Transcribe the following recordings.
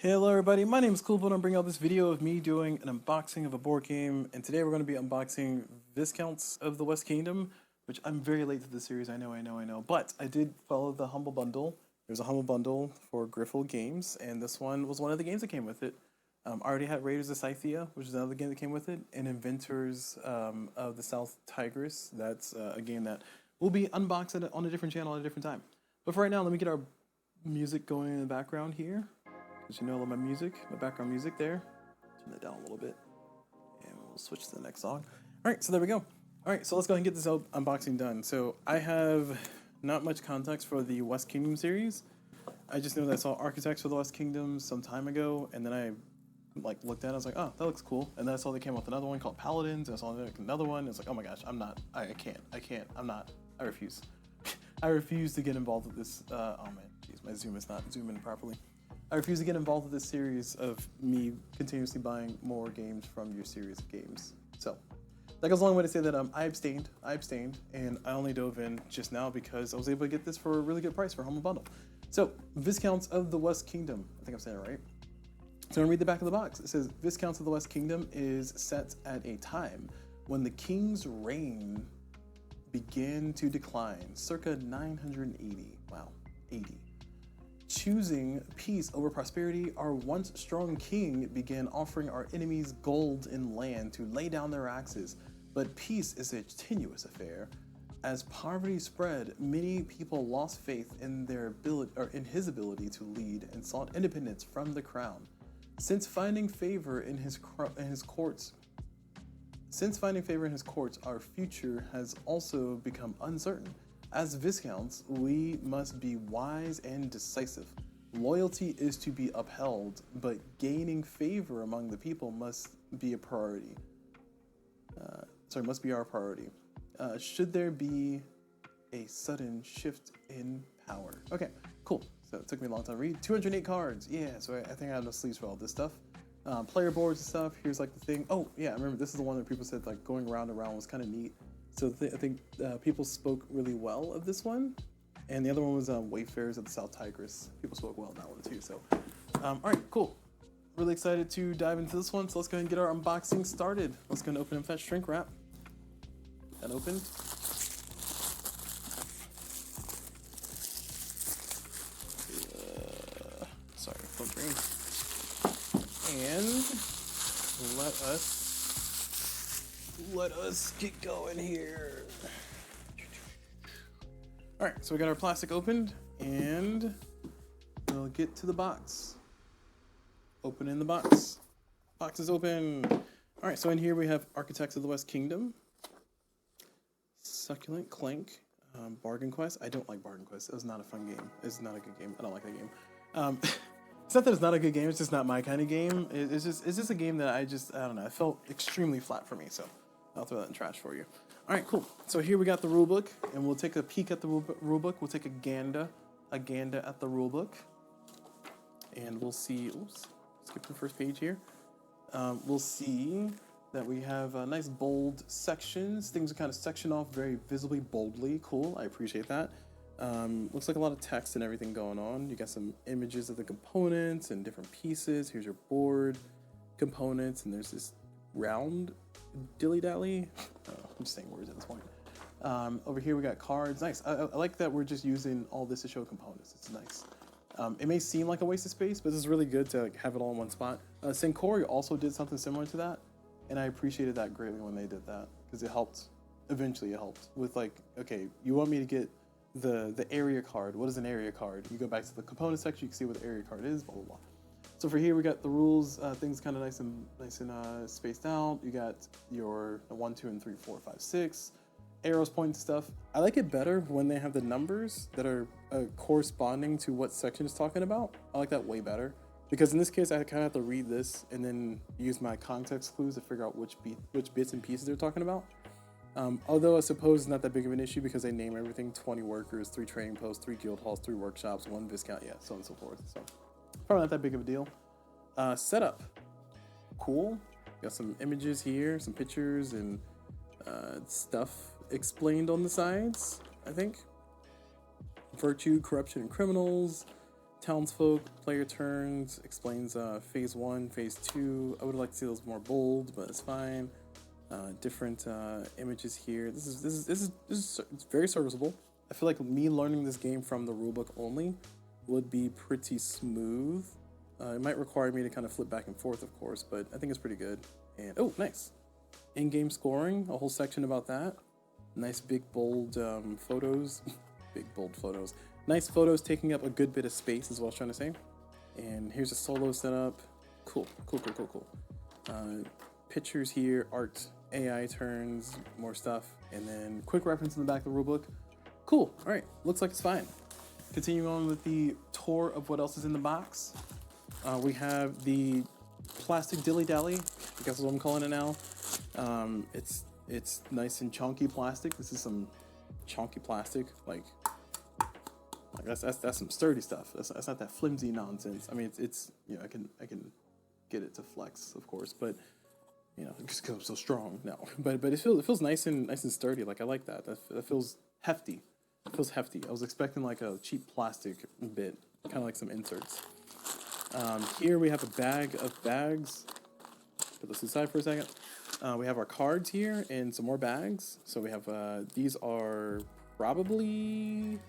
Hello everybody, my name is CulBlu and I'm bringing out this video of me doing an unboxing of a board game, and today we're going to be unboxing Viscounts of the West Kingdom, which I'm very late to the series, I know, but I did follow the Humble Bundle. There's a Humble Bundle for Griffle games, and this one was one of the games that came with it. I already had Raiders of Scythia, which is another game that came with it, and Inventors of the South Tigris. That's a game that will be unboxed on a different channel at a different time. But for right now, let me get our music going in the background here. Because you know I love my music, my background music there. Turn that down a little bit. And we'll switch to the next song. Alright, so there we go. Alright, so let's go ahead and get this unboxing done. So I have not much context for the West Kingdom series. I just know that I saw Architects for the West Kingdom some time ago, and then I looked at it, I was like, oh, that looks cool. And then I saw they came out with another one called Paladins, and I saw another one, and it's like, oh my gosh, I refuse. I refuse to get involved with this. Oh man, geez, my zoom is not zooming properly. I refuse to get involved with this series of me continuously buying more games from your series of games. So that goes a long way to say that I abstained, and I only dove in just now because I was able to get this for a really good price for Humble Bundle. So, Viscounts of the West Kingdom. I think I'm saying it right. So I'm gonna read the back of the box. It says, Viscounts of the West Kingdom is set at a time when the king's reign began to decline, circa 980. Wow, 80. Choosing peace over prosperity, our once strong king began offering our enemies gold and land to lay down their axes. But peace is a tenuous affair. As poverty spread, many people lost faith in their ability, or in his ability to lead, and sought independence from the crown. Since finding favor in his courts, our future has also become uncertain. As Viscounts, we must be wise and decisive. Loyalty is to be upheld, but gaining favor among the people must be a priority. Must be our priority. Should there be a sudden shift in power? Okay, cool. So it took me a long time to read. 208 cards. Yeah, so I think I have no sleeves for all this stuff. Player boards and stuff. Here's like the thing. Oh, yeah, I remember this is the one that people said like going round and round was kind of neat. So I think people spoke really well of this one. And the other one was Wayfarers of the South Tigris. People spoke well of that one too. So, all right, cool. Really excited to dive into this one. So let's go ahead and get our unboxing started. Let's go and open and fetch shrink wrap. Get that opened. Sorry, full green. And let us get going here. All right, so we got our plastic opened, and we'll get to the box. Opening the box. Box is open. All right, so in here we have Architects of the West Kingdom, Succulent Clank, Bargain Quest. I don't like Bargain Quest. It was not a fun game. It's not a good game. I don't like that game. It's not that it's not a good game. It's just not my kind of game. It's just a game that I don't know. It felt extremely flat for me. So I'll throw that in trash for you. All right, cool. So here we got the rule book, and we'll take a peek at the rule book. We'll take a gander at the rule book, and we'll see. Oops, skip the first page here. We'll see that we have nice bold sections. Things are kind of sectioned off very visibly, boldly. Cool. I appreciate that. Looks like a lot of text and everything going on. You got some images of the components and different pieces. Here's your board components, and there's this round dilly-dally. I'm just saying words at this point. Over here we got cards. Nice. I like that we're just using all this to show components. It's nice. It may seem like a waste of space, but this is really good to have it all in one spot. Sencori also did something similar to that, and I appreciated that greatly when they did that, because it helped. Eventually it helped with like, okay, you want me to get the area card. What is an area card? You go back to the component section, you can see what the area card is, blah, blah, blah. So for here, we got the rules, things kind of nice and spaced out. You got your 1, 2, and 3, 4, 5, 6 arrows pointing stuff. I like it better when they have the numbers that are corresponding to what section it's talking about. I like that way better, because in this case, I kind of have to read this and then use my context clues to figure out which bits and pieces they're talking about. Although I suppose it's not that big of an issue because they name everything: 20 workers, 3 trading posts, 3 guild halls, 3 workshops, 1 viscount, yeah, so on and so forth. So probably not that big of a deal. Setup, cool. Got some images here, some pictures, and stuff explained on the sides, I think. Virtue, corruption, and criminals. Townsfolk, player turns, explains phase 1, phase 2. I would like to see those more bold, but it's fine. Different images here. This is it's very serviceable. I feel like me learning this game from the rulebook only would be pretty smooth. It might require me to kind of flip back and forth, of course, but I think it's pretty good. And oh, nice. In-game scoring, a whole section about that. Nice big bold photos. Big bold photos. Nice photos taking up a good bit of space is what I was trying to say. And here's a solo setup. Cool. Pictures here, art, AI turns, more stuff. And then quick reference in the back of the rulebook. Cool, all right, looks like it's fine. Continuing on with the tour of what else is in the box. We have the plastic dilly-dally, I guess is what I'm calling it now. It's nice and chunky plastic. This is some chunky plastic, like that's some sturdy stuff. That's not that flimsy nonsense. I mean, it's you know, I can get it to flex, of course, but you know, just because I'm so strong. No, but it feels nice and sturdy. Like I like that. That feels hefty. It feels hefty. I was expecting like a cheap plastic bit, kind of like some inserts. Here we have a bag of bags. Put this aside for a second. We have our cards here and some more bags. So we have these are probably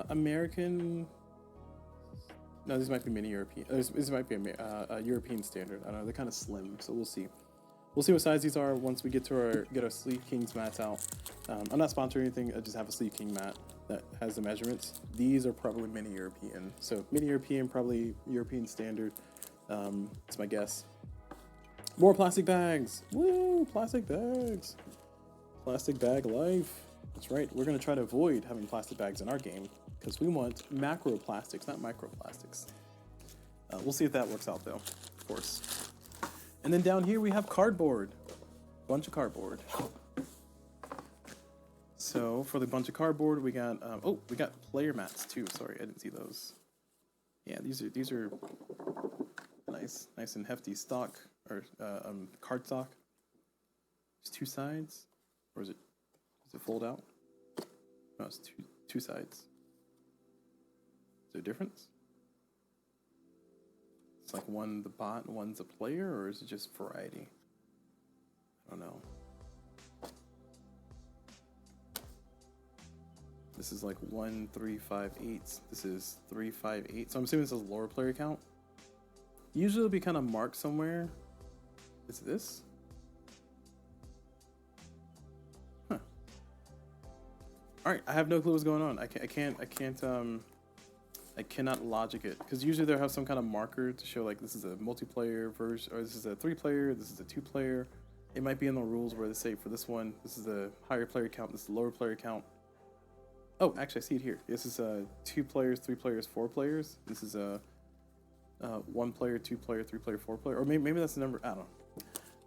American. No, this might be mini European. This might be a European standard. I don't know. They're kind of slim, so we'll see. We'll see what size these are once we get our Sleeve Kings mats out. I'm not sponsoring anything. I just have a Sleeve King mat that has the measurements. These are probably mini European. So mini European, probably European standard. That's my guess. More plastic bags. Woo! Plastic bags. Plastic bag life. That's right. We're gonna try to avoid having plastic bags in our game because we want macroplastics, not microplastics. We'll see if that works out though, of course. And then down here we have cardboard. Bunch of cardboard. So for the bunch of cardboard, we got we got player mats too. Sorry, I didn't see those. Yeah, these are nice and hefty stock or card stock. There's two sides, or does it fold out? No, it's two sides. Is there a difference? It's like one the bot and one's a player, or is it just variety? I don't know. This is like 1, 3, 5, 8. This is 3, 5, 8. So I'm assuming this is lower player count. Usually it'll be kind of marked somewhere. Is this? Huh. All right, I have no clue what's going on. I cannot logic it because usually they'll have some kind of marker to show like this is a multiplayer version, or this is a 3-player, this is a 2-player. It might be in the rules where they say for this one, this is a higher player count, this is a lower player count. Oh, actually, I see it here. This is 2 players, 3 players, 4 players. This is a 1 player, 2 player, 3 player, 4 player, or maybe that's the number. I don't know.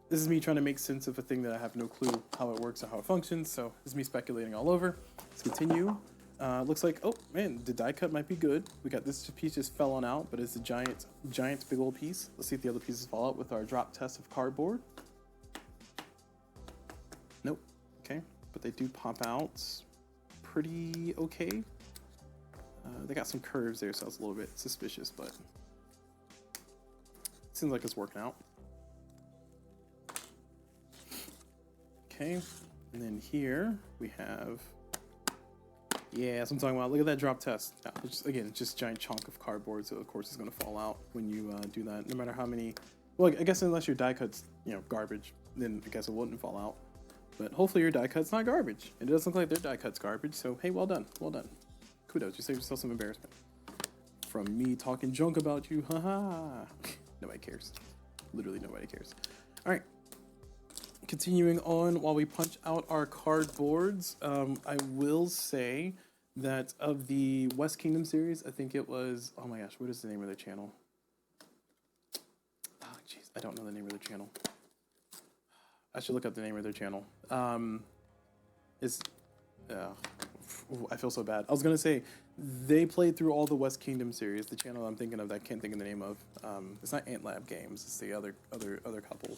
This is me trying to make sense of a thing that I have no clue how it works or how it functions. So this is me speculating all over. Let's continue. Looks like, oh man, the die cut might be good. We got this piece just fell on out, but it's a giant big old piece. Let's see if the other pieces fall out with our drop test of cardboard. Nope. Okay, but they do pop out pretty okay. They got some curves there, so it's a little bit suspicious, but it seems like it's working out. Okay, and then here we have, yeah, that's what I'm talking about. Look at that drop test. Yeah, it's just a giant chunk of cardboard, so of course it's going to fall out when you do that. No matter how many, well, I guess unless your die cut's garbage, then I guess it wouldn't fall out. But hopefully your die cut's not garbage. It doesn't look like their die cut's garbage, so hey, well done, well done. Kudos, you saved yourself some embarrassment from me talking junk about you. Haha. Nobody cares. Literally nobody cares. All right. Continuing on while we punch out our cardboards, I will say that of the West Kingdom series, I think it was, oh my gosh, what is the name of their channel? Oh, jeez, I don't know the name of their channel. I should look up the name of their channel. I feel so bad. I was going to say, they played through all the West Kingdom series. The channel I'm thinking of that I can't think of the name of. It's not Ant Lab Games, it's the other couple.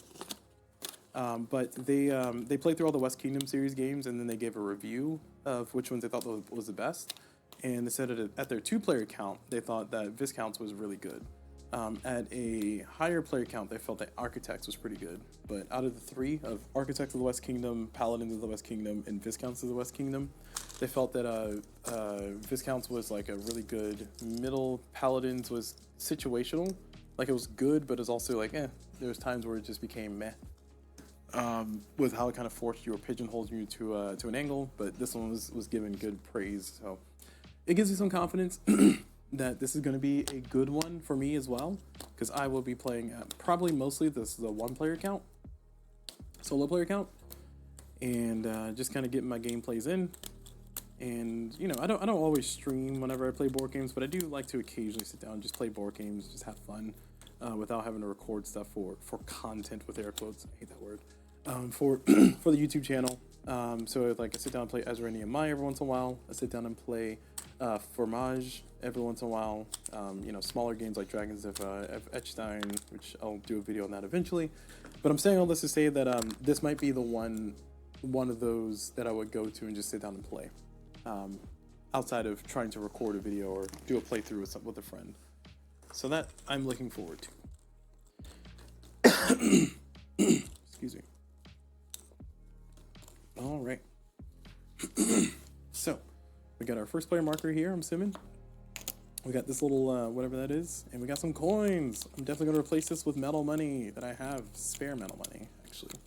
But they played through all the West Kingdom series games, and then they gave a review of which ones they thought was the best. and they said at their 2-player count, they thought that Viscounts was really good. At a higher player count, they felt that Architects was pretty good. But out of the 3 of Architects of the West Kingdom, Paladins of the West Kingdom, and Viscounts of the West Kingdom, they felt that Viscounts was like a really good middle. Paladins was situational, like it was good, but it was also like there was times where it just became meh. With how it kind of forced you or pigeonholed you to an angle, but this one was given good praise, so it gives you some confidence that this is going to be a good one for me as well, because I will be playing probably mostly the 1-player count, solo player count, and just kind of getting my gameplays in. And you know, I don't always stream whenever I play board games, but I do like to occasionally sit down and just play board games, just have fun, without having to record stuff for content with air quotes. I hate that word. For the YouTube channel. So like I sit down and play Ezra and Nehemiah every once in a while. I sit down and play Fromage every once in a while. You know, smaller games like Dragons of Echstein, which I'll do a video on that eventually. But I'm saying all this to say that this might be the one of those that I would go to and just sit down and play, outside of trying to record a video or do a playthrough with a friend. So that I'm looking forward to. Excuse me. All right. So we got our first player marker here, I'm assuming. We got this little whatever that is, and we got some coins. I'm definitely going to replace this with metal money that I have, spare metal money, actually.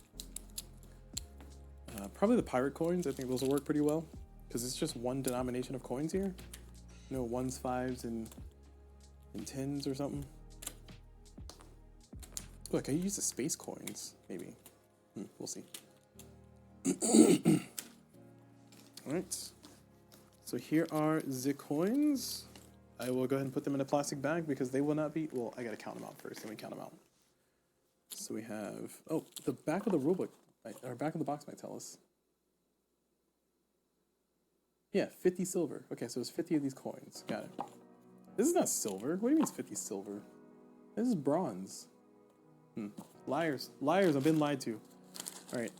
Probably the pirate coins. I think those will work pretty well, because it's just one denomination of coins here. You know, 1s, 5s, and 10s or something. Look, I use the space coins, maybe. We'll see. Alright. So here are the coins. I will go ahead and put them in a plastic bag because they will not be... Well, I gotta count them out first. Let me count them out. So we have... Oh, the back of the rulebook, or back of the box might tell us. Yeah, 50 silver. Okay, so it's 50 of these coins. Got it. This is not silver. What do you mean it's 50 silver? This is bronze. Liars. Liars, I've been lied to. Alright.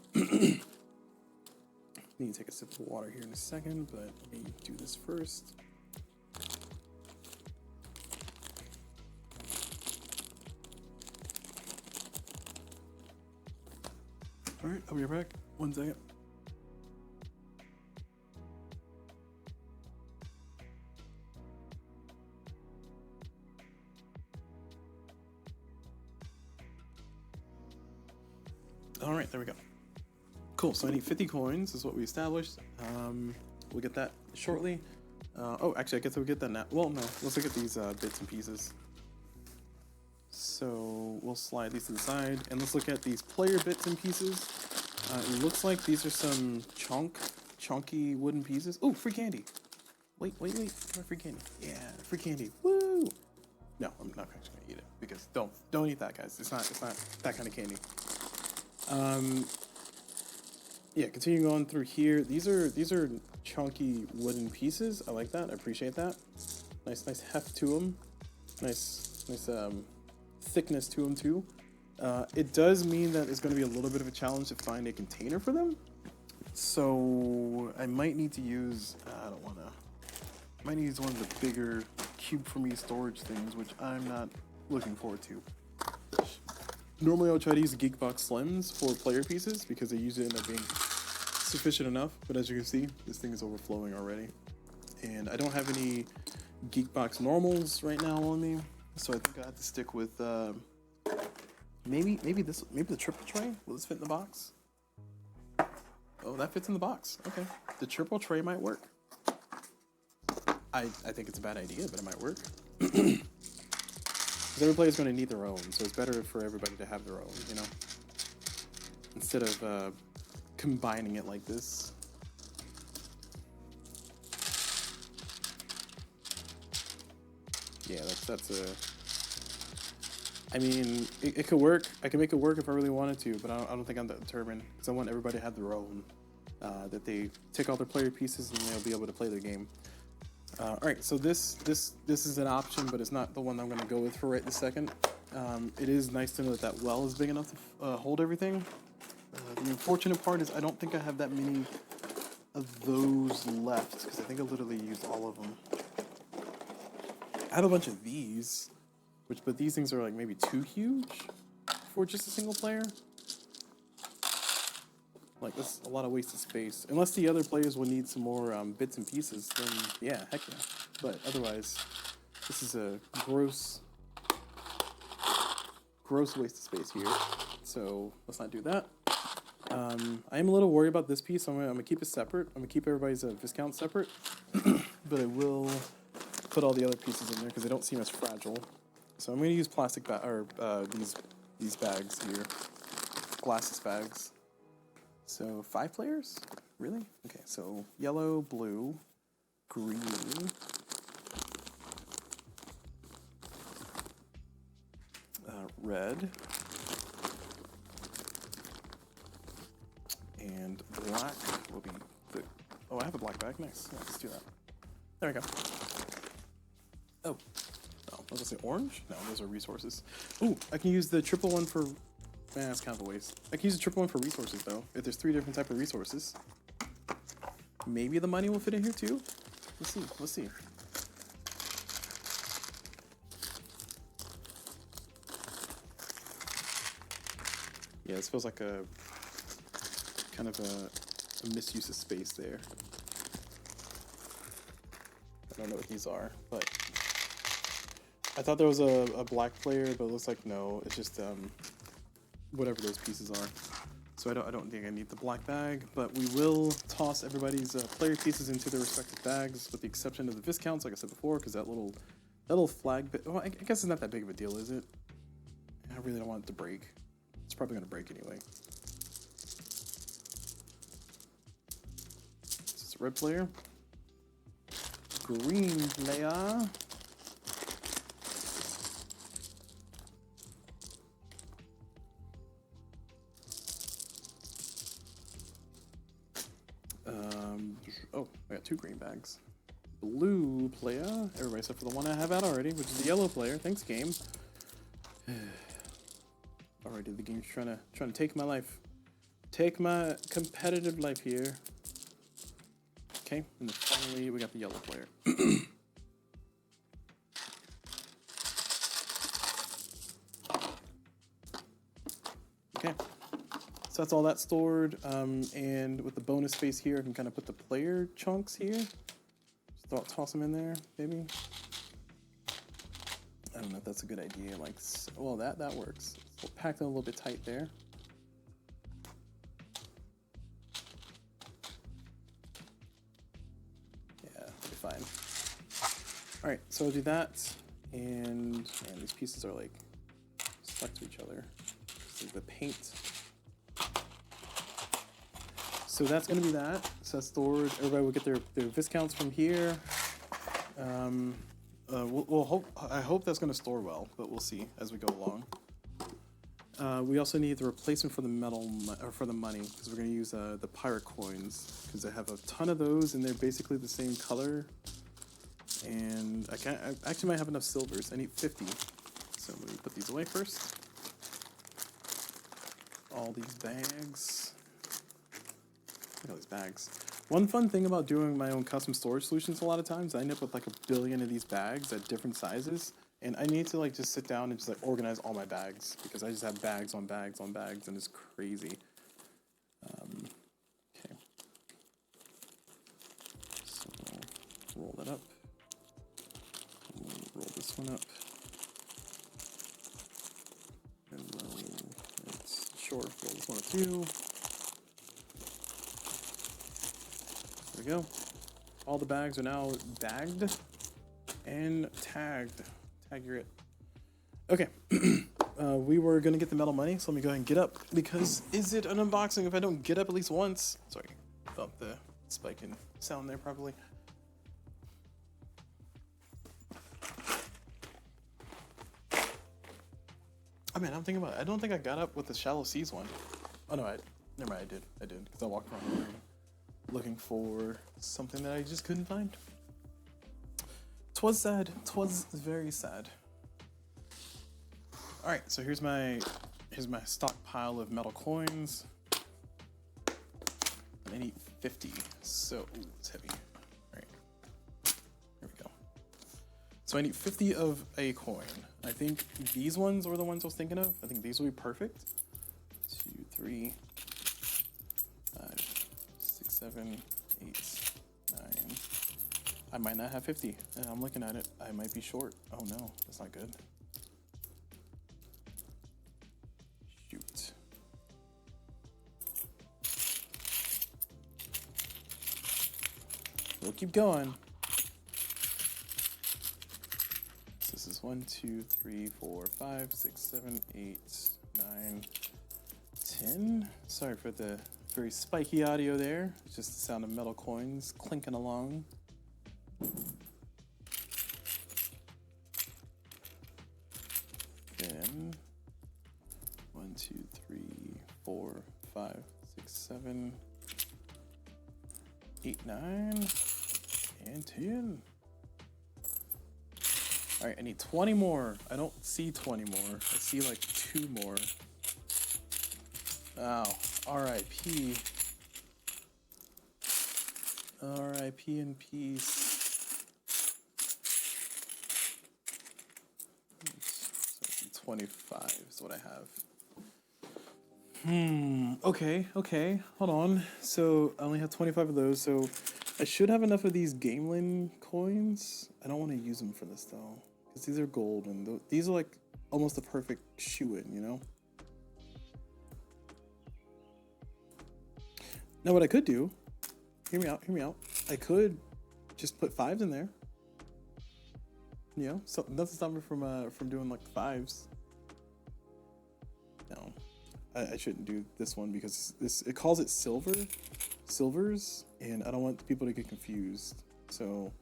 Need to take a sip of water here in a second, but let me do this first. Alright, I'll be right back. 1 second. Alright, there we go. Cool, so I need 50 coins, is what we established. We'll get that shortly. Oh, actually, I guess we'll get that now. Well, no, let's look at these bits and pieces. So we'll slide these to the side, and let's look at these player bits and pieces. It looks like these are some chunky wooden pieces. Oh, free candy. Wait, free candy. Yeah, free candy. Woo! No, I'm not actually gonna eat it, because don't eat that, guys. It's not that kind of candy. Yeah, continuing on through here. These are chunky wooden pieces. I like that. I appreciate that. Nice heft to them. Nice thickness to them too. It does mean that it's going to be a little bit of a challenge to find a container for them. So I might need to use. I don't want to. Might need to use one of the bigger cube for me storage things, which I'm not looking forward to. Normally I would try to use the Geekbox Slims for player pieces because they usually end up being sufficient enough, but as you can see, this thing is overflowing already. And I don't have any Geekbox Normals right now on me, so I think I have to stick with maybe the triple tray. Will this fit in the box? Oh, that fits in the box. Okay, the triple tray might work. I think it's a bad idea, but it might work. Every player is going to need their own, so it's better for everybody to have their own, you know? Instead of combining it like this. Yeah, that's a... I mean, it could work. I can make it work if I really wanted to, but I don't think I'm that determined, because I want everybody to have their own. That they take all their player pieces and they'll be able to play their game. Alright, so this is an option, but it's not the one I'm going to go with for right this second. It is nice to know that well is big enough to hold everything. The unfortunate part is I don't think I have that many of those left because I think I literally used all of them. I have a bunch of these, but these things are like maybe too huge for just a single player. Like, that's a lot of wasted space. Unless the other players will need some more bits and pieces, then yeah, heck yeah. But otherwise, this is a gross waste of space here. So let's not do that. I am a little worried about this piece. I'm gonna keep it separate. I'm gonna keep everybody's Viscount separate, but I will put all the other pieces in there because they don't seem as fragile. So I'm gonna use plastic these bags here, glasses bags. So 5 players? Really? Okay, so yellow, blue, green, red, and black will be the... Oh, I have a black bag. Nice. Yeah, let's do that. There we go. Oh. Oh, I was gonna say orange? No, those are resources. Ooh, I can use the triple one for... that's kind of a waste. I can use a triple one for resources, though. If there's 3 different type of resources. Maybe the money will fit in here, too? Let's see. Let's see. Yeah, this feels like a... kind of a misuse of space there. I don't know what these are, but... I thought there was a black player, but it looks like no. It's just, whatever those pieces are. So I don't think I need the black bag, but we will toss everybody's player pieces into their respective bags, with the exception of the Viscounts, like I said before, because that little flag bit, well, I guess it's not that big of a deal, is it? I really don't want it to break. It's probably going to break anyway. This is a red player. Green player. Oh, I got 2 green bags. Blue player. Everybody except for the one I have out already, which is the yellow player. Thanks, game. Already, the game's trying to take my life. Take my competitive life here. Okay, and then finally we got the yellow player. Okay. So that's all that stored, and with the bonus space here, I can kind of put the player chunks here. Just toss them in there, maybe. I don't know if that's a good idea. Like, well, that works. We'll pack them a little bit tight there. Yeah, it'll be fine. All right, so I'll do that, and these pieces are like stuck to each other. So the paint. So that's going to be that. So that's stored. Everybody will get their Viscounts from here. I hope that's going to store well, but we'll see as we go along. We also need the replacement for the metal or for the money, because we're going to use the pirate coins, because I have a ton of those and they're basically the same color. And I actually might have enough silvers. I need 50. So let me put these away first. All these bags. Look at all these bags. One fun thing about doing my own custom storage solutions, a lot of times I end up with like 1 billion of these bags at different sizes, and I need to like just sit down and just like organize all my bags, because I just have bags on bags on bags, and it's crazy. Okay. So roll that up. Roll this one up. And let's roll this one up too. There we go. All the bags are now bagged and tagged. Tag your it. Okay. We were going to get the metal money, so let me go ahead and get up, because is it an unboxing if I don't get up at least once? Sorry, felt the spike in sound there probably. I mean, I'm thinking about it. I don't think I got up with the Shallow Seas one. Oh no, never mind, I did, because I walked around the room looking for something that I just couldn't find. 'Twas sad. 'Twas very sad. All right, so here's my stockpile of metal coins. I need 50. So, ooh, it's heavy. All right, here we go. So I need 50 of a coin. I think these ones were the ones I was thinking of. I think these will be perfect. 2, 3, 5, 6, 7, 8, 9. I might not have 50. And I'm looking at it. I might be short. Oh no, that's not good. Shoot. We'll keep going. So this is 1, 2, 3, 4, 5, 6, 7, 8, 9, 10. Sorry for the very spiky audio there. It's just the sound of metal coins clinking along. Then 1, 2, 3, 4, 5, 6, 7, 8, 9, and 10. All right, I need 20 more. I don't see 20 more. I see like 2 more. Oh, R.I.P. R.I.P. in peace. So 25 is what I have. Okay, hold on. So I only have 25 of those, so I should have enough of these Gamelin coins. I don't want to use them for this though, because these are gold, and these are like almost a perfect shoe-in, you know? Now what I could do, hear me out. I could just put 5s in there. You know, so nothing stopping me from doing like 5s. No, I shouldn't do this one because it calls it silvers, and I don't want people to get confused. So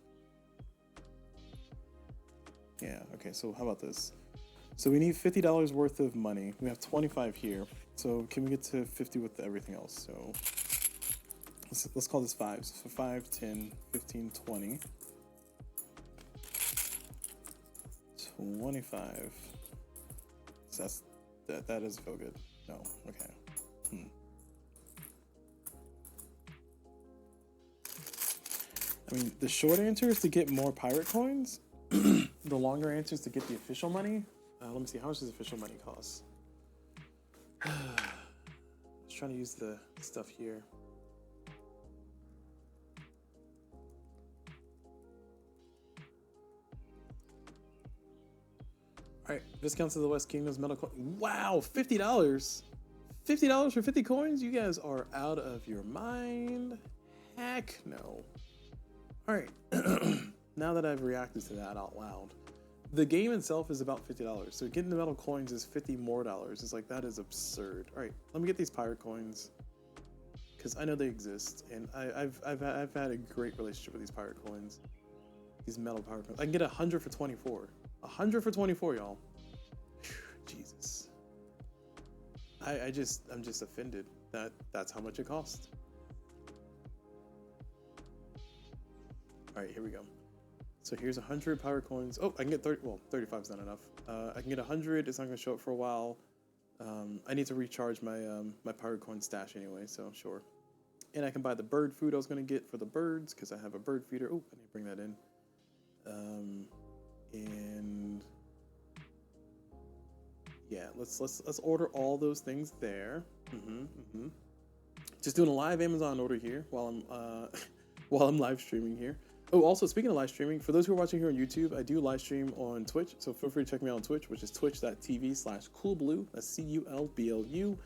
yeah, okay. So how about this? So we need $50 worth of money. We have 25 here. So can we get to 50 with everything else? So let's call this 5s. So 5, 10, 15, 20. 25. So that doesn't feel good. No, okay. I mean, the short answer is to get more pirate coins. The longer answer is to get the official money. Let me see, how much does official money cost? I was trying to use the stuff here. All right, Viscounts of the West Kingdom's metal coin. Wow, $50. $50 for 50 coins? You guys are out of your mind. Heck no. All right, now that I've reacted to that out loud, the game itself is about $50. So getting the metal coins is $50 more. It's like, that is absurd. All right, let me get these pirate coins because I know they exist, and I've had a great relationship with these pirate coins. These metal pirate coins. I can get 100 for 24. 100 for 24, y'all. Jesus. I'm just offended that that's how much it costs. All right, here we go. So here's 100 power coins. Oh, I can get 30. Well, 35 is not enough. I can get 100. It's not gonna show up for a while. I need to recharge my my power coin stash anyway, so sure. And I can buy the bird food I was gonna get for the birds because I have a bird feeder. Oh, I need to bring that in. And yeah, let's order all those things there. Just doing a live Amazon order here while I'm while I'm live streaming here. Oh, also speaking of live streaming, for those who are watching here on YouTube, I do live stream on Twitch, so feel free to check me out on Twitch, which is twitch.tv/CulBlu. That's CULBLU.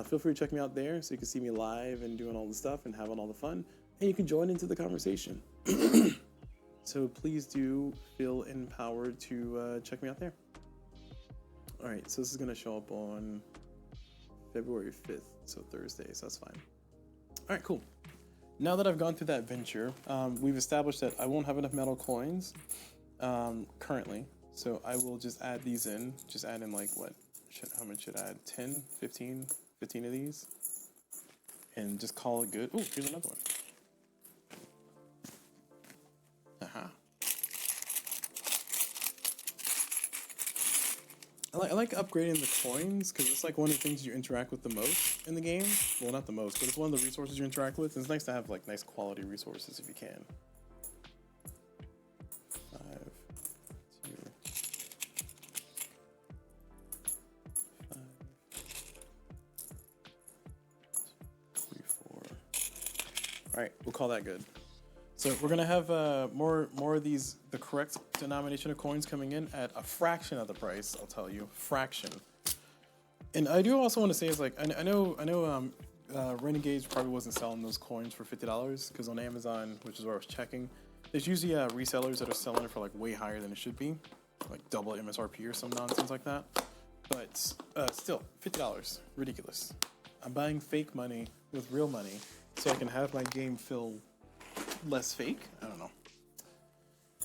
Feel free to check me out there so you can see me live and doing all the stuff and having all the fun, and you can join into the conversation. So please do feel empowered to check me out there. All right, so this is gonna show up on February 5th, so Thursday, so that's fine. All right, cool. Now that I've gone through that venture, we've established that I won't have enough metal coins currently, so I will just add these in. Just add in like what? How much should I add? 10, 15 of these, and just call it good. Oh, here's another one. I like upgrading the coins because it's like one of the things you interact with the most in the game. Well, not the most, but it's one of the resources you interact with. It's nice to have like nice quality resources if you can. 5, 2, 5, 3, 4. All right, we'll call that good. So we're gonna have more of these, the correct denomination of coins coming in at a fraction of the price. I'll tell you, fraction. And I do also want to say is like I know Renegades probably wasn't selling those coins for $50 because on Amazon, which is where I was checking, there's usually resellers that are selling it for like way higher than it should be, like double MSRP or some nonsense like that. But still, $50, ridiculous. I'm buying fake money with real money so I can have my game feel less fake. I don't know.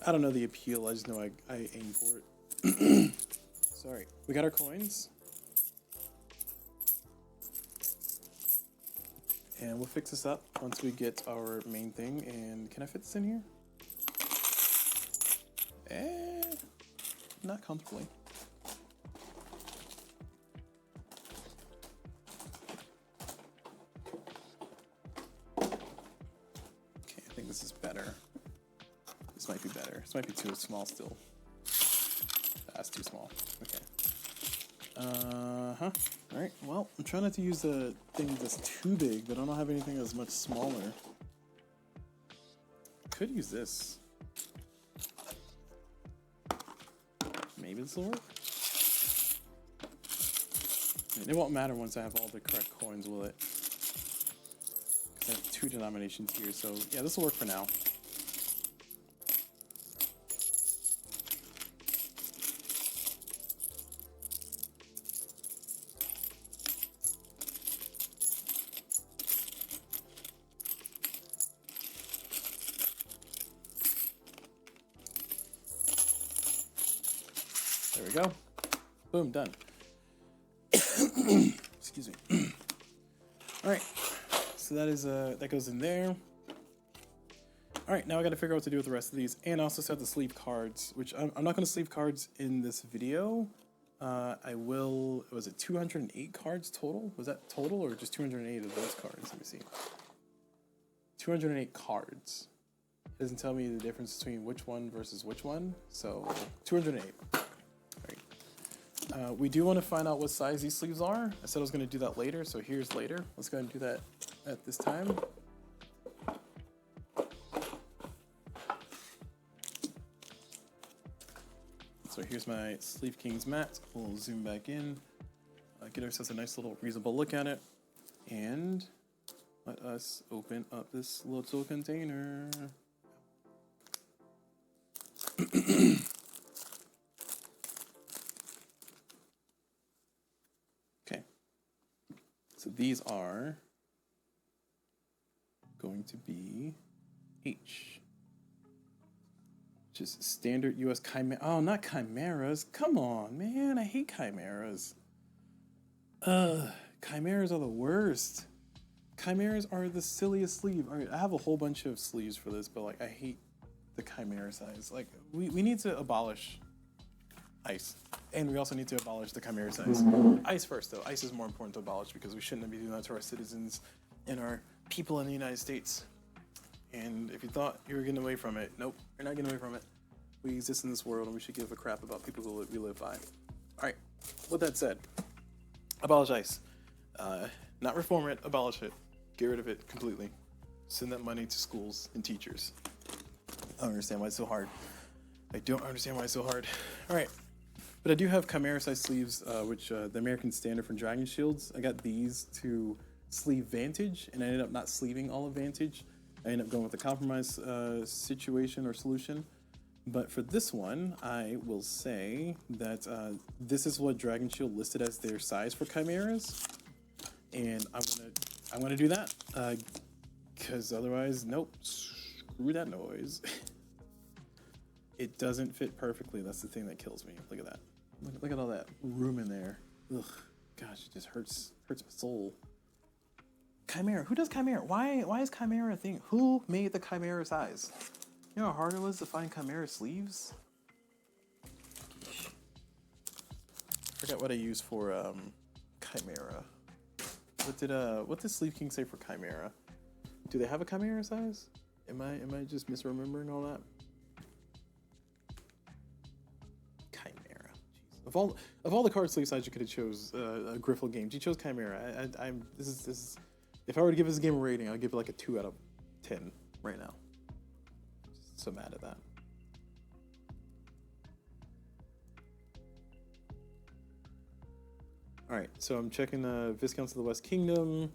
I don't know the appeal. I just know I aim for it. Sorry. We got our coins. And we'll fix this up once we get our main thing. And can I fit this in here? Not comfortably. Okay, I think this is better. This might be better. This might be too small still. That's too small. Okay. Alright, well, I'm trying not to use a thing that's too big, but I don't have anything that's much smaller. Could use this. Maybe this will work? I mean, it won't matter once I have all the correct coins, will it? Because I have 2 denominations here, so yeah, this will work for now. There we go. Boom, done. Excuse me. All right. So that is that goes in there. All right, now I got to figure out what to do with the rest of these, and I also set the sleeve cards, which I'm not going to sleeve cards in this video. I will. Was it 208 cards total? Was that total or just 208 of those cards? Let me see. 208 cards. It doesn't tell me the difference between which one versus which one, so 208. We do want to find out what size these sleeves are. I said I was going to do that later, so here's later. Let's go ahead and do that at this time. So here's my Sleeve Kings mat. We'll zoom back in, get ourselves a nice little reasonable look at it, and let us open up this little container. So these are going to be H, which is standard US Chimera. Oh, not chimeras. Come on, man. I hate chimeras. Chimeras are the worst. Chimeras are the silliest sleeve. All right, I have a whole bunch of sleeves for this, but like I hate the chimera size. Like we need to abolish ice. And we also need to abolish the chimera size. Ice first, though. Ice is more important to abolish because we shouldn't be doing that to our citizens and our people in the United States. And if you thought you were getting away from it, nope, you're not getting away from it. We exist in this world and we should give a crap about people who we live by. All right, with that said, abolish ice. Not reform it, abolish it. Get rid of it completely. Send that money to schools and teachers. I don't understand why it's so hard. I don't understand why it's so hard. All right. But I do have chimera size sleeves, which the American standard for Dragon Shields. I got these to sleeve Vantage, and I ended up not sleeving all of Vantage. I ended up going with a compromise situation or solution. But for this one, I will say that this is what Dragon Shield listed as their size for chimeras, and I'm gonna do that because otherwise, nope, screw that noise. It doesn't fit perfectly. That's the thing that kills me. Look at that. Look at all that room in there. Ugh, gosh, it just hurts my soul. Chimera. Who does chimera? Why is chimera a thing? Who made the chimera size? You know how hard it was to find chimera sleeves? forget what I used for Chimaera. What did Sleeve King say for Chimaera? Do they have a Chimaera size? Am I just misremembering all that? Chimaera. Jeez. Of all the card sleeve sizes you could have chose a Griffle game, you chose Chimaera. This is if I were to give this game a rating, I'd give it like a 2 out of 10 right now. Just so mad at that. All right, so I'm checking Viscounts of the West Kingdom,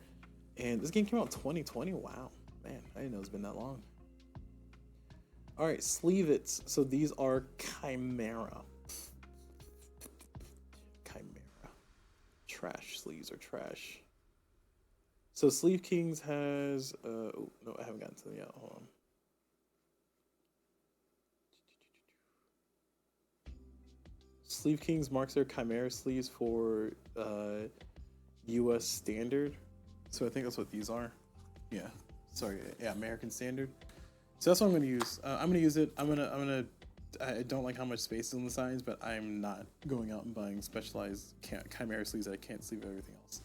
and this game came out in 2020. Wow, man, I didn't know it's been that long. All right, sleeve it. So these are Chimaera. Chimaera. Trash sleeves are trash. So Sleeve Kings has. Oh no, I haven't gotten to them yet. Hold on. Sleeve Kings marks their Chimaera sleeves for US standard. So I think that's what these are. Yeah. Sorry. Yeah, American standard. So that's what I'm going to use. I'm going to use it. I don't like how much space is on the sides, but I'm not going out and buying specialized Chimaera sleeves that I can't sleeve everything else.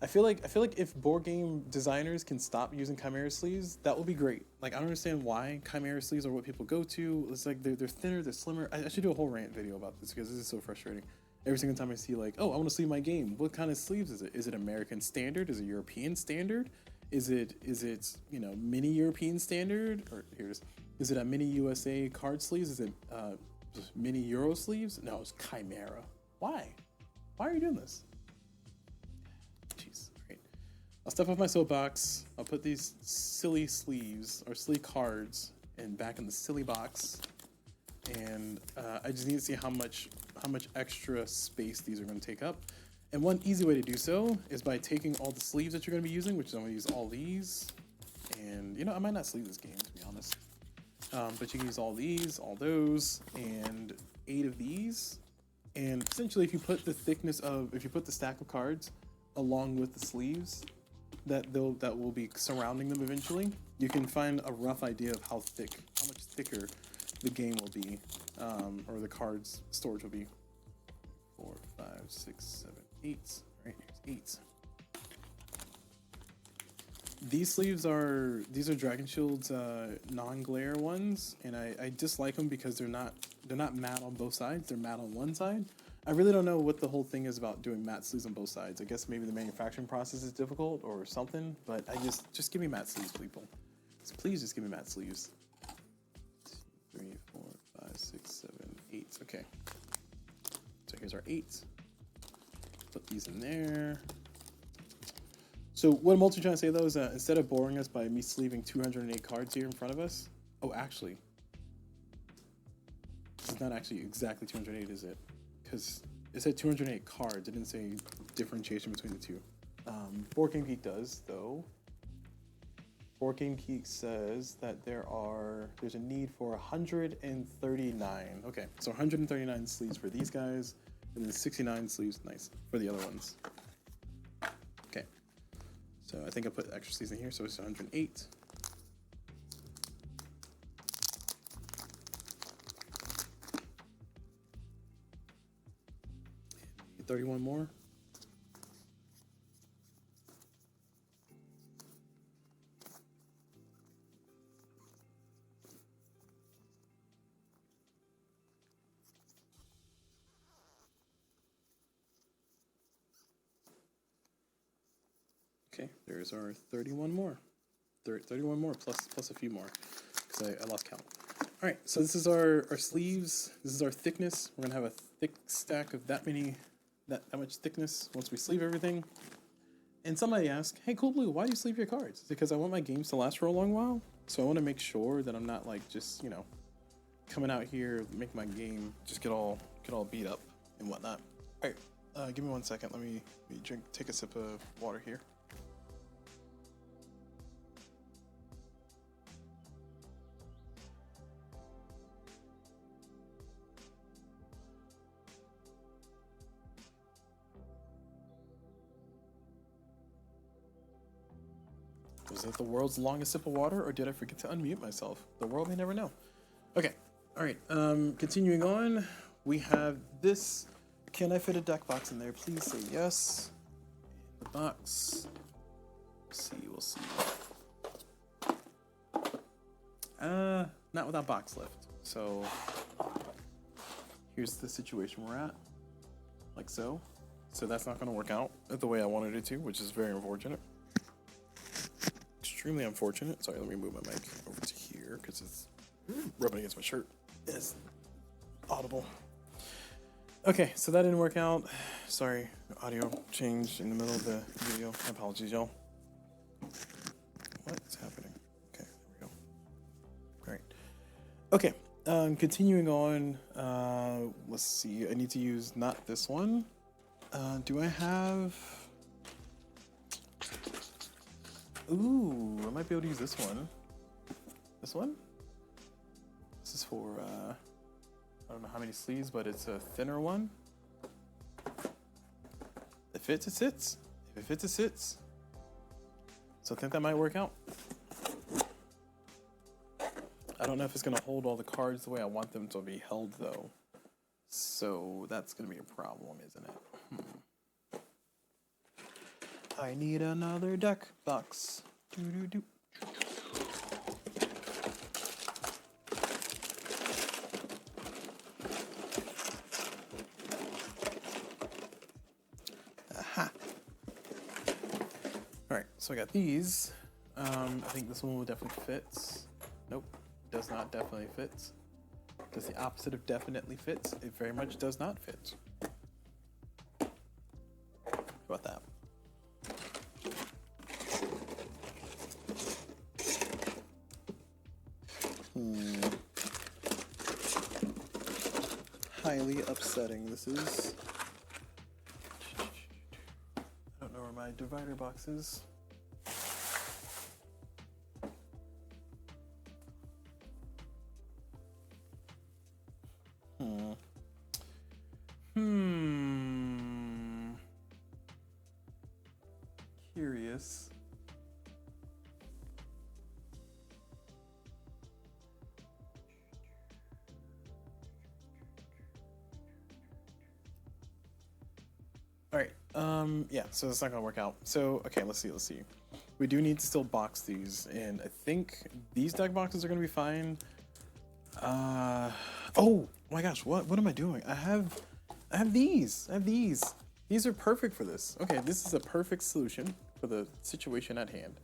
I feel like if board game designers can stop using Chimaera sleeves, that would be great. Like, I don't understand why Chimaera sleeves are what people go to. It's like they're thinner, they're slimmer. I should do a whole rant video about this because this is so frustrating. Every single time I see like, oh, I want to sleeve my game. What kind of sleeves is it? Is it American standard? Is it European standard? Is it mini European standard? Or here it is. Is it a mini USA card sleeves? Is it mini Euro sleeves? No, it's Chimaera. Why? Why are you doing this? Jeez. Right. I'll step off my soapbox. I'll put these silly sleeves or silly cards back in the silly box, and I just need to see how much extra space these are going to take up. And one easy way to do so is by taking all the sleeves that you're going to be using, which is I'm going to use all these, and I might not sleeve this game to be honest, but you can use all these, all those, and 8 of these. And essentially, if you put the stack of cards along with the sleeves that will be surrounding them eventually, you can find a rough idea of how much thicker the game will be, or the cards storage will be. 4, 5, 6, 7, 8. Right, here's 8. These sleeves are Dragon Shield's non-glare ones, and I dislike them because they're not matte on both sides. They're matte on one side. I really don't know what the whole thing is about doing matte sleeves on both sides. I guess maybe the manufacturing process is difficult or something, but I just give me matte sleeves, people. So please just give me matte sleeves. 3, 4, 5, 6, 7, 8. Okay. So here's our 8. Put these in there. So what I'm also trying to say though is that instead of boring us by me sleeving 208 cards here in front of us, oh actually, it's not actually exactly 208, is it? Because it said 208 cards. It didn't say differentiation between the two. Board Game Geek does though. Board Game Geek says that there's a need for 139. Okay, so 139 sleeves for these guys, and then 69 sleeves, nice, for the other ones. Okay, so I think I put extra sleeves in here, so it's 108. 31 more. Okay, there's our 31 more. 31 more plus a few more because I lost count. All right, so this is our sleeves. This is our thickness. We're gonna have a thick stack of that much thickness once we sleeve everything. And somebody asked, hey, CulBlu, why do you sleeve your cards? Because I want my games to last for a long while. So I want to make sure that I'm not like just, coming out here, make my game just get all beat up and whatnot. All right, give me 1 second. Let me take a sip of water here. Was it the world's longest sip of water, or did I forget to unmute myself? The world may never know. Okay, all right, continuing on, we have this Can I fit a deck box in there? Please say yes. The box. We'll see. Not without box lift. So here's the situation we're at. Like so. So that's not going to work out the way I wanted it to, which is very unfortunate. Extremely unfortunate. Sorry, let me move my mic over to here because it's rubbing against my shirt. It's audible. Okay, so that didn't work out. Sorry, audio changed in the middle of the video. Apologies, y'all. What's happening? Okay, there we go. All right. Okay, continuing on. Let's see. I need to use not this one. Do I have... Ooh, I might be able to use this one. This one? This is for, I don't know how many sleeves, but it's a thinner one. If it fits, it sits. If it fits, it sits. So I think that might work out. I don't know if it's going to hold all the cards the way I want them to be held, though. So that's going to be a problem, isn't it? I need another deck box. Doo-doo-doo. Aha. Alright, so I got these. I think this one will definitely fit. Nope, does not definitely fit. Does the opposite of definitely fits? It very much does not fit. How about that? Highly upsetting this is. I don't know where my divider box is. Curious. All right. Yeah. So it's not gonna work out. So okay, let's see. We do need to still box these, and I think these deck boxes are gonna be fine. Oh my gosh, what am I doing? I have these. These are perfect for this. Okay, this is a perfect solution for the situation at hand.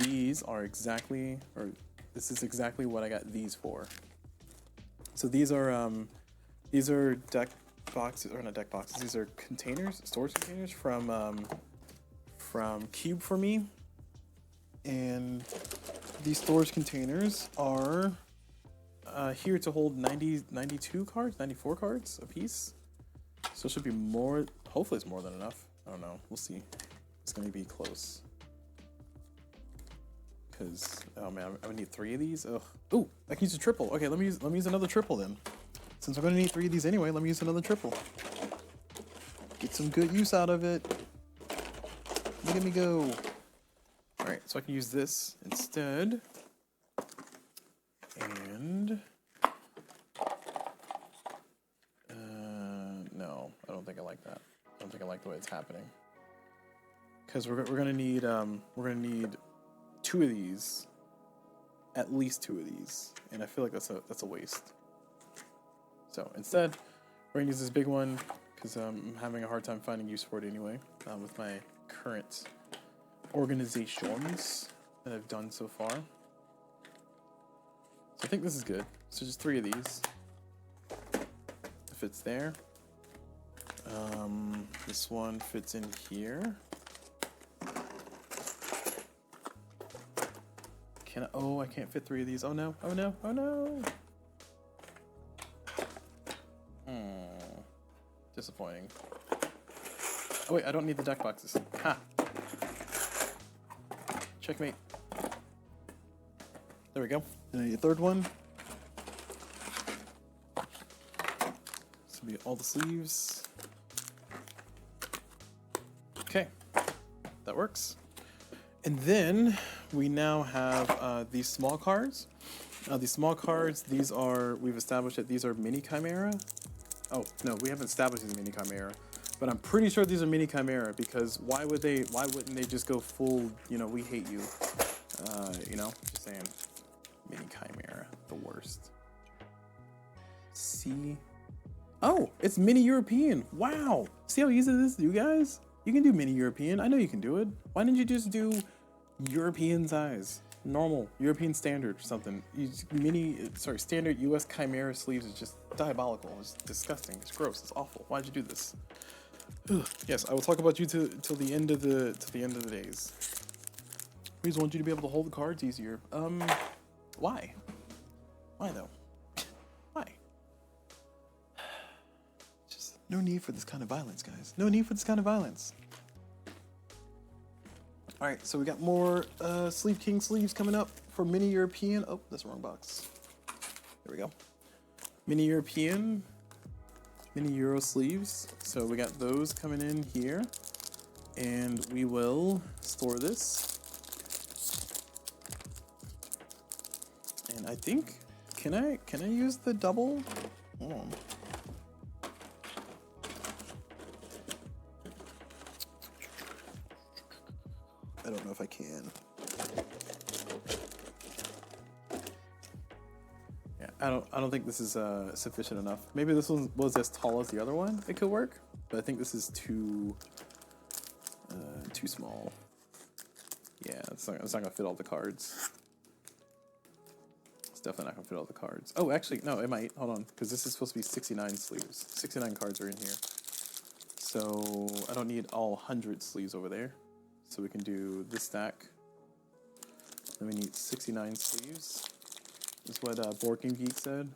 These are exactly, or this is exactly what I got these for. So these are deck boxes, or not deck boxes. These are containers, storage containers from Cube for me, and these storage containers are here to hold 92 cards, 94 cards a piece. So it should be more. Hopefully, it's more than enough. I don't know. We'll see. It's gonna be close. Cause oh man, I would need 3 of these. Ugh. Ooh, I can use a triple. Okay, let me use another triple then. Since I'm gonna need 3 of these anyway, let me use another triple. Get some good use out of it. Look at me go. All right, so I can use this instead. And no, I don't think I like that. I don't think I like the way it's happening. Because we're gonna need 2 of these, at least 2 of these, and I feel like that's a waste. So instead, we're gonna use this big one because I'm having a hard time finding use for it anyway with my current organizations that I've done so far. So I think this is good. So just 3 of these. If it's there. This one fits in here. Can I? Oh, I can't fit 3 of these. Oh no! Oh no! Oh no! Disappointing. Oh wait, I don't need the deck boxes. Ha! Checkmate. There we go. And I need a 3rd one. This will be all the sleeves. Okay, that works. And then we now have these small cards. These small cards, we've established that these are mini Chimaera. Oh no, we haven't established these mini Chimaera, but I'm pretty sure these are mini Chimaera because why would they? Why wouldn't they just go full? You know, we hate you. You know, just saying. Mini Chimaera, the worst. See. Oh, it's mini European. Wow. See how easy this is, you guys? You can do mini European. I know you can do it. Why didn't you just do European size? Normal, European standard or something. Standard US Chimaera sleeves is just diabolical. It's disgusting. It's gross. It's awful. Why'd you do this? Yes, I will talk about you till the end of the days. We just want you to be able to hold the cards easier. Why? Why though? Why? Just no need for this kind of violence, guys. No need for this kind of violence. All right, so we got more Sleeve King sleeves coming up for Mini European. Oh, that's the wrong box. There we go. Mini European, Mini Euro sleeves. So we got those coming in here, and we will store this. And I think, can I use the double? Hold on. I don't know if I can. Yeah, I don't think this is sufficient enough. Maybe this one was as tall as the other one. It could work, but I think this is too small. Yeah, it's not gonna fit all the cards. It's definitely not gonna fit all the cards. Oh, actually, no, it might. Hold on, because this is supposed to be 69 sleeves. 69 cards are in here, so I don't need all 100 sleeves over there. So we can do this stack. Then we need 69 sleeves. That's what Board Game Geek said.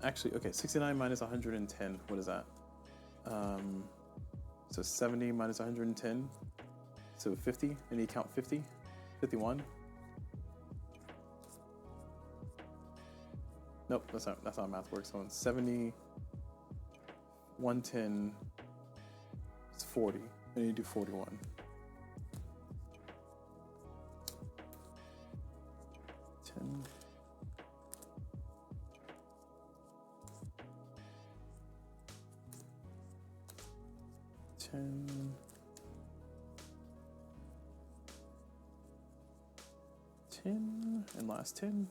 Actually, okay, 69 minus 110. What is that? So 70 minus 110. So 50. I need to count 50. 51. Nope, that's not how math works. So 70, 110, it's 40. I need to do 41. Ten. And last 10.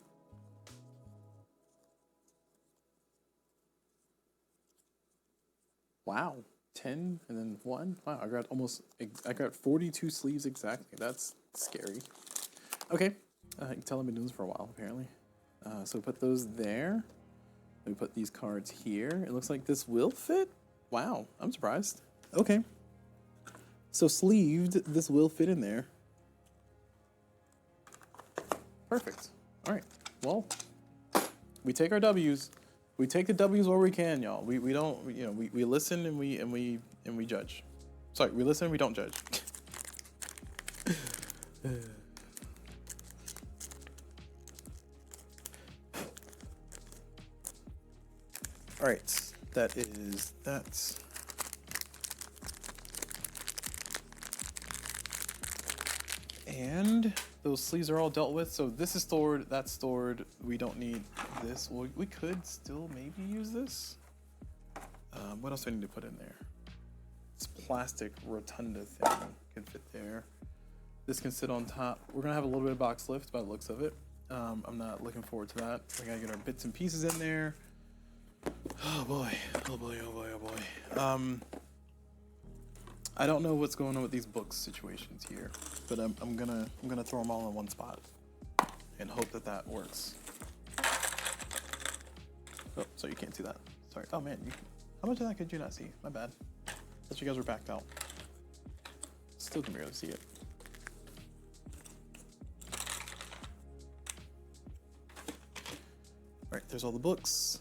Wow, 10 and then 1. Wow, I got 42 sleeves exactly. That's scary. Okay, you can tell I've been doing this for a while apparently. So we put those there. We put these cards here. It looks like this will fit. Wow, I'm surprised. Okay. So sleeved, this will fit in there. Perfect. All right. Well, we take our W's. We take the W's where we can, y'all. We don't, you know, we listen and we judge. Sorry, we listen and we don't judge. All right, that is that. And those sleeves are all dealt with. So this is stored, that's stored. We don't need this. Well, we could still maybe use this. What else do I need to put in there? This plastic rotunda thing can fit there. This can sit on top. We're gonna have a little bit of box lift by the looks of it. I'm not looking forward to that. We gotta get our bits and pieces in there. Oh boy, oh boy, oh boy, oh boy. I don't know what's going on with these books situations here, but I'm gonna throw them all in one spot and hope that works. Oh, so you can't see that. Sorry. Oh man, how much of that could you not see? My bad. Thought you guys were backed out. Still can barely see it. All right, there's all the books.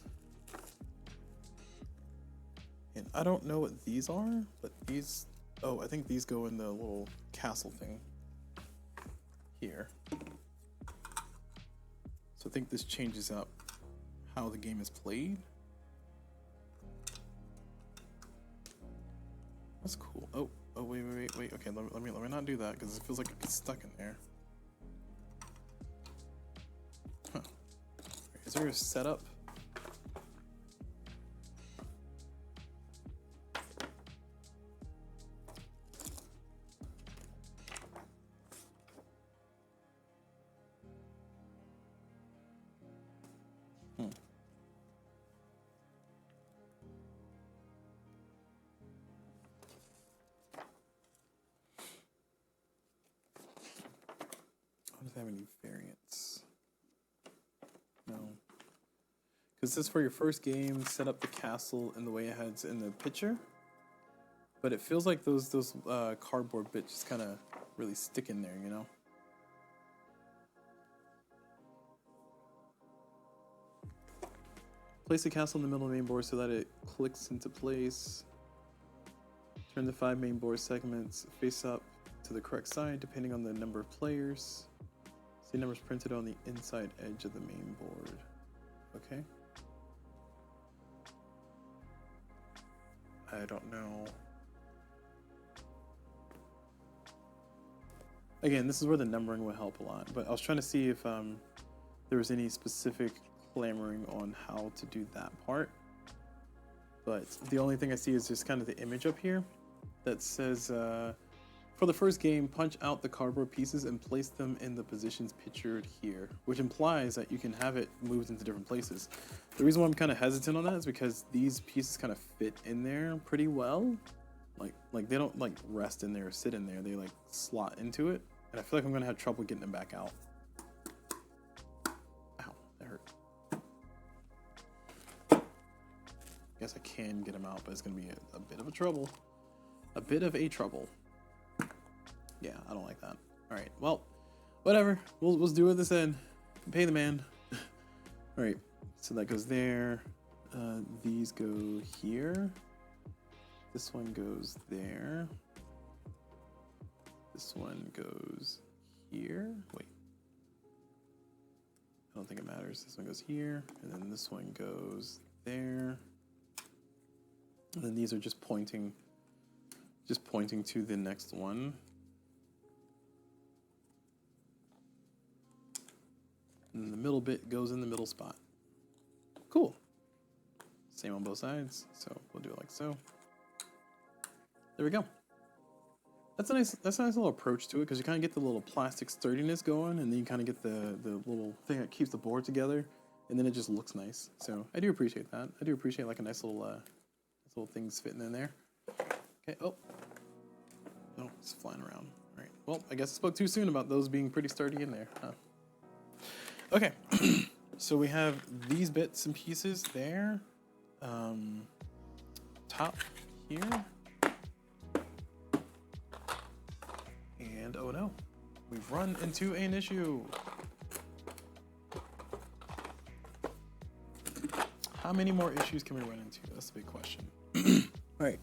And I don't know what these are, but these, oh, I think these go in the little castle thing here. So I think this changes up how the game is played. That's cool. Oh, wait. Okay, let me not do that because it feels like it gets stuck in there. there a setup? Does it have any variants? No. Because this is for your first game, set up the castle in the way it has in the picture. But it feels like those cardboard bits just kind of really stick in there, you know? Place the castle in the middle of the main board so that it clicks into place. Turn the 5 main board segments face up to the correct side depending on the number of players. See numbers printed on the inside edge of the main board. Okay. I don't know. Again, this is where the numbering will help a lot, but I was trying to see if there was any specific clamoring on how to do that part. But the only thing I see is just kind of the image up here that says, for the first game, punch out the cardboard pieces and place them in the positions pictured here, which implies that you can have it moved into different places. The reason why I'm kind of hesitant on that is because these pieces kind of fit in there pretty well. Like they don't like rest in there or sit in there, they like slot into it. And I feel like I'm gonna have trouble getting them back out. Ow, that hurt. Guess I can get them out, but it's gonna be a bit of a trouble. A bit of a trouble. Yeah, I don't like that. All right, well, whatever. We'll do it this end. Pay the man. All right, so that goes there. These go here. This one goes there. This one goes here. Wait. I don't think it matters. This one goes here, and then this one goes there. And then these are just pointing to the next one. And the middle bit goes in the middle spot. Cool. Same on both sides, so we'll do it like so. There we go. That's a nice little approach to it, because you kind of get the little plastic sturdiness going, and then you kind of get the little thing that keeps the board together, and then it just looks nice. So I do appreciate that. I do appreciate like a nice little things fitting in there. Okay. Oh, it's flying around. All right. Well, I guess I spoke too soon about those being pretty sturdy in there. Huh. Okay. So we have these bits and pieces there. Top here. And oh no, we've run into an issue. How many more issues can we run into? That's the big question. All right.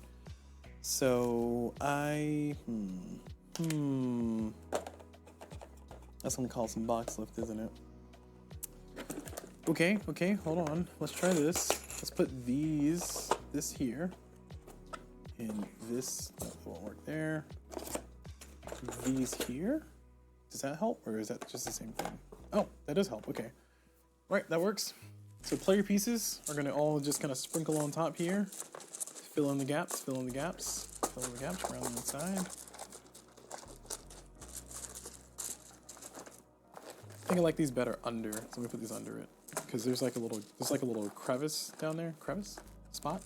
So that's gonna cause some box lift, isn't it? Okay, hold on. Let's try this. Let's put this here, and this won't work there. These here. Does that help, or is that just the same thing? Oh, that does help. Okay. All right, that works. So player pieces are gonna all just kind of sprinkle on top here. Fill in the gaps, fill in the gaps, fill in the gaps around the inside. I think I like these better under, so let me put these under it. Because there's like a little crevice down there. Crevice? Spot?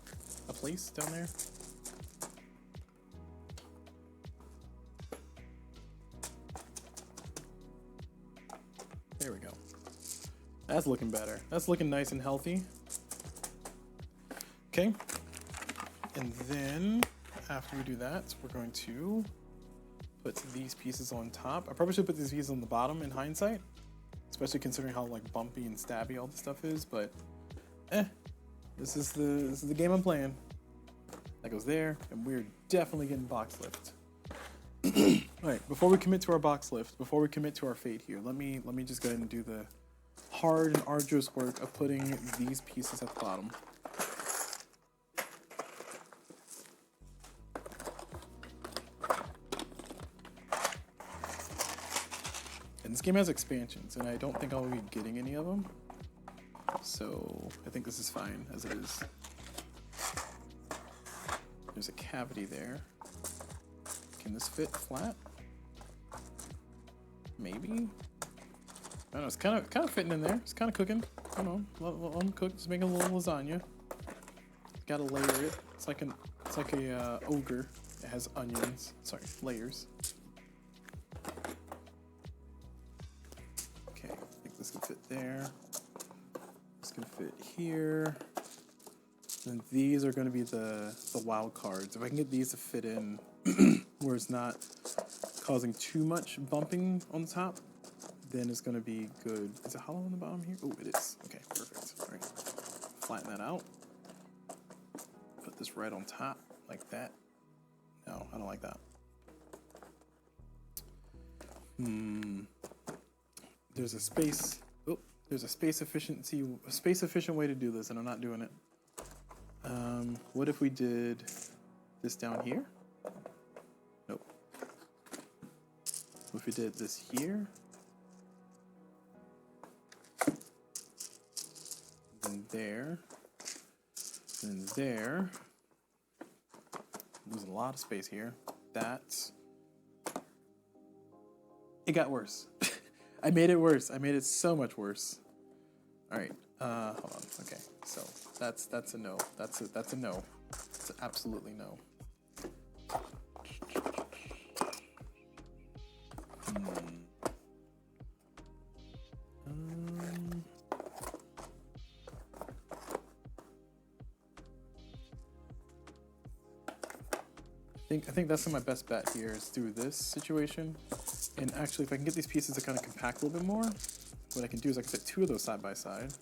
A place down there? There we go. That's looking better. That's looking nice and healthy. Okay. And then after we do that, we're going to put these pieces on top. I probably should put these pieces on the bottom in hindsight, especially considering how like bumpy and stabby all this stuff is, but this is the game I'm playing. That goes there, and we're definitely getting box lift. All right, before we commit to our box lift, before we commit to our fate here, let me just go ahead and do the hard and arduous work of putting these pieces at the bottom. And this game has expansions, and I don't think I'll be getting any of them. So I think this is fine as it is. There's a cavity there. Can this fit flat? Maybe? I don't know, it's kind of fitting in there. It's kind of cooking. I don't know. Let them cook. Just making a little lasagna. Gotta layer it. It's like a ogre. It has onions. Sorry, layers. Okay, I think this can fit there. This can fit here. And these are going to be the wild cards. If I can get these to fit in where it's not causing too much bumping on the top, then it's going to be good. Is it hollow on the bottom here? Oh, it is. Okay, perfect. All right. Flatten that out. Put this right on top like that. No, I don't like that. There's a space. Oh, there's a space efficient way to do this, and I'm not doing it. What if we did this down here? Nope. What if we did this here? And there. And there. There's a lot of space here. That's... It got worse. I made it worse. I made it so much worse. All right. Hold on. Okay. So that's a no. That's a no. It's absolutely no. I think that's my best bet here is through this situation. And actually, if I can get these pieces to kind of compact a little bit more, what I can do is I can set two of those side by side,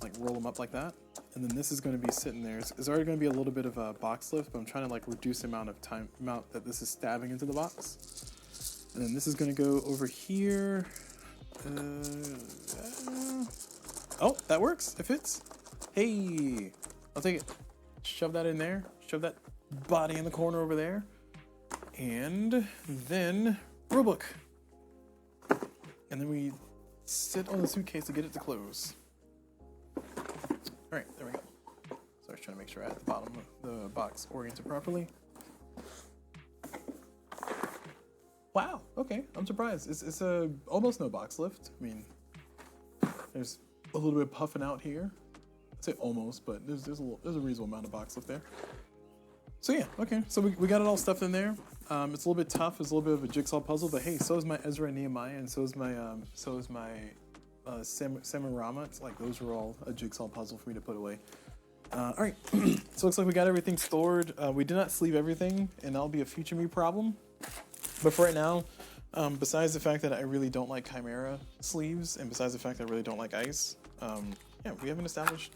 like roll them up like that. And then this is going to be sitting there. It's already going to be a little bit of a box lift, but I'm trying to like reduce the amount that this is stabbing into the box. And then this is going to go over here. Oh, that works. It fits. Hey, I'll take it. Shove that in there. Shove that body in the corner over there. And then rulebook. And then we sit on the suitcase to get it to close. All right, there we go. So I was trying to make sure I had the bottom of the box oriented properly. Wow, okay, I'm surprised. It's a almost no box lift. I mean, there's a little bit of puffing out here. I'd say almost, but there's a reasonable amount of box lift there. So yeah, okay, so we got it all stuffed in there. It's a little bit tough. It's a little bit of a jigsaw puzzle, but hey, so is my Ezra and Nehemiah, and so is my Samarama. It's like those were all a jigsaw puzzle for me to put away. All right, so it looks like we got everything stored. We did not sleeve everything, and that'll be a future me problem. But for right now, besides the fact that I really don't like Chimaera sleeves, and besides the fact that I really don't like ice, yeah, we haven't established.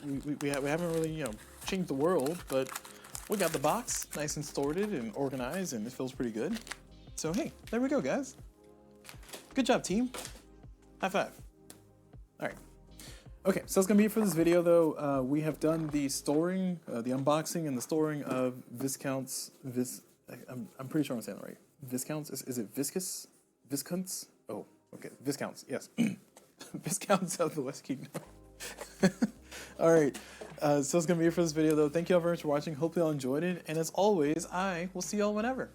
We haven't really changed the world, but we got the box nice and sorted and organized, and it feels pretty good. So hey, there we go, guys. Good job, team. High five. All right. Okay, so that's gonna be it for this video, though. We have done the storing, the unboxing and the storing of Viscounts. I'm pretty sure I'm saying that right. Viscounts. Is it Viscous? Viscounts? Oh, okay. Viscounts. Yes. Viscounts of the West Kingdom. All right. So that's gonna be it for this video, though. Thank you all very much for watching. Hope you all enjoyed it. And as always, I will see y'all whenever.